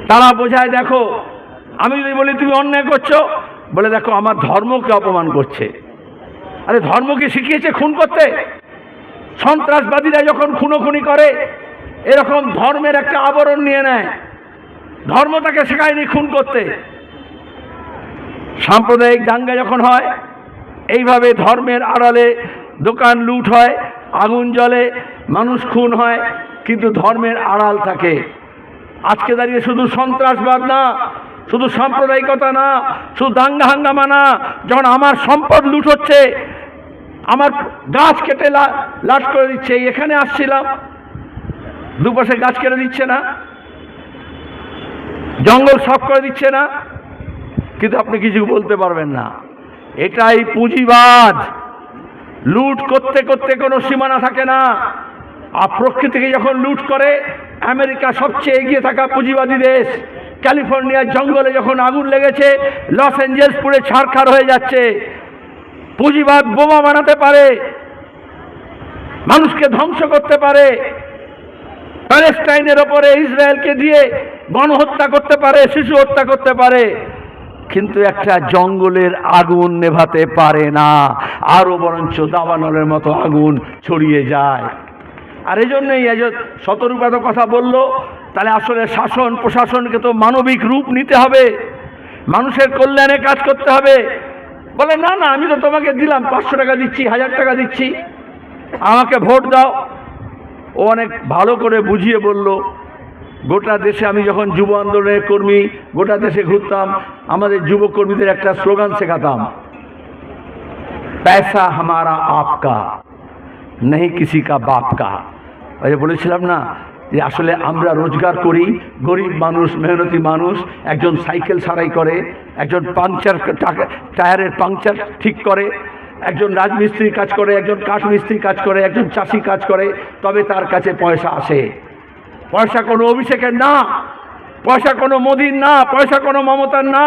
তারা বোঝায় দেখো, আমি যদি বলি তুমি অন্যায় করছো, বলে দেখো আমার ধর্মকে অপমান করছে। আরে ধর্মকে শিখিয়েছে খুন করতে? সন্ত্রাসবাদীরা যখন খুনোখুনি করে এরকম ধর্মের একটা আবরণ নিয়ে নেয়, ধর্ম তাকে শেখায়নি খুন করতে। সাম্প্রদায়িক দাঙ্গা যখন হয় এইভাবে ধর্মের আড়ালে দোকান লুট হয়, আগুন জ্বলে, মানুষ খুন হয়, কিন্তু ধর্মের আড়াল থাকে। আজকে দাঁড়িয়ে শুধু সন্ত্রাসবাদ না, শুধু সাম্প্রদায়িকতা না, শুধু দাঙ্গা হাঙ্গামা না, যখন আমার সম্পদ লুট হচ্ছে, আমার গাছ কেটে লাট করে দিচ্ছে, এখানে আসছিলাম দুপাশে গাছ কেটে দিচ্ছে না, জঙ্গল সাফ করে দিচ্ছে না, কিন্তু আপনি কিছু বলতে পারবেন না। এটাই পুঁজিবাদ। লুট করতে করতে কোনো সীমানা থাকে না। আর প্রকৃতিকে যখন লুট করে, আমেরিকা সবচেয়ে এগিয়ে থাকা পুঁজিবাদী দেশ, ক্যালিফোর্নিয়ার জঙ্গলে যখন আগুন লেগেছে, লস অ্যাঞ্জেলস পুড়ে ছারখার হয়ে যাচ্ছে। পুঁজিবাদ বোমা বানাতে পারে, মানুষকে ধ্বংস করতে পারে, প্যালেস্টাইনের ওপরে ইসরায়েলকে দিয়ে গণহত্যা করতে পারে, শিশু হত্যা করতে পারে, কিন্তু একটা জঙ্গলের আগুন নেভাতে পারে না। আরো বরঞ্চ দাবানলের মতো আগুন ছড়িয়ে যায়। আর এই জন্যই শতরূপা তো কথা বললো, তাহলে আসলে শাসন প্রশাসনকে তো মানবিক রূপ নিতে হবে, মানুষের কল্যাণে কাজ করতে হবে। বলে না না, আমি তো তোমাকে দিলাম 500 টাকা দিচ্ছি, 1000 টাকা দিচ্ছি, আমাকে ভোট দাও। ও অনেক ভালো করে বুঝিয়ে বলল, গোটা দেশে আমি যখন যুব আন্দোলনের কর্মী গোটা দেশে ঘুরতাম, আমাদের যুবক কর্মীদের একটা স্লোগান শেখাতাম, पैसा हमारा आपका नहीं किसी का बाप का। ওই যে বলেছিলাম না যে আসলে আমরা রোজগার করি, গরিব মানুষ, মেহনতি মানুষ, একজন সাইকেল সারাই করে, একজন টায়ারের পাংচার ঠিক করে, একজন রাজমিস্ত্রি কাজ করে, একজন কাঠমিস্ত্রি কাজ করে, একজন চাষি কাজ করে, তবে তার কাছে পয়সা আসে। পয়সা কোনো অভিষেকের না, পয়সা কোনো মোদির না, পয়সা কোনো মমতার না,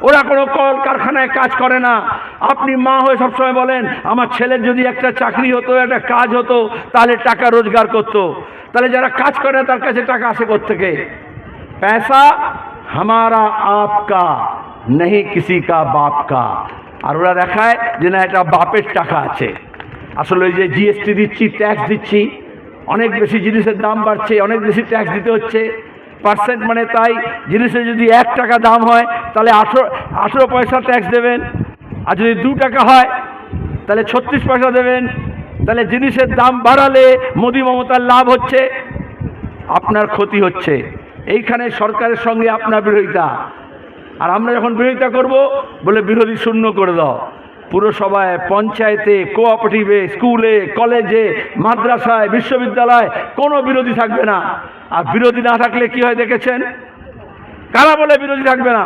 ওরা কোনো কল কারখানায় কাজ করে না। আপনি মা হয়ে সবসময় বলেন আমার ছেলের যদি একটা চাকরি হতো, একটা কাজ হতো, তাহলে টাকা রোজগার করতো। তাহলে যারা কাজ করে না তার কাছে টাকা আসে কোত্থেকে? পয়সা হামারা আপকা নেই কিসি কা বাপ কা। আর ওরা দেখায় যে না এটা বাপের টাকা আছে। আসলে ওই যে জিএসটি দিচ্ছি, ট্যাক্স দিচ্ছি, অনেক বেশি জিনিসের দাম বাড়ছে, অনেক বেশি ট্যাক্স দিতে হচ্ছে, পার্সেন্ট মানে তাই জিনিসের যদি 1 টাকা দাম হয় তাহলে 18 পয়সা ট্যাক্স দেবেন, আর যদি 2 টাকা হয় তাহলে 36 পয়সা দেবেন। তাহলে জিনিসের দাম বাড়ালে মোদি মমতার লাভ হচ্ছে, আপনার ক্ষতি হচ্ছে। এইখানে সরকারের সঙ্গে আপনার বিরোধিতা। আর আমরা যখন বিরোধিতা করব বলে বিরোধী শূন্য করে দাও। পুরসভায়, পঞ্চায়েতে, কোঅপারেটিভে, স্কুলে, কলেজে, মাদ্রাসায়, বিশ্ববিদ্যালয়ে কোনো বিরোধী থাকবে না। আর বিরোধী না থাকলে কি হয় দেখেছেন? কারা বলে বিরোধী থাকবে না?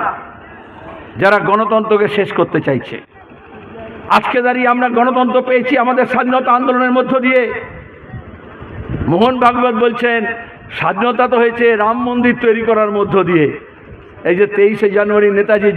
যারা গণতন্ত্রকে শেষ করতে চাইছে। আজকে দাঁড়িয়ে আমরা গণতন্ত্র পেয়েছি আমাদের স্বাধীনতা আন্দোলনের মধ্য দিয়ে। মোহন ভাগবত বলছেন স্বাধীনতা তো হয়েছে রাম মন্দির তৈরি করার মধ্য দিয়ে। এই যে 23শে জানুয়ারি নেতাজির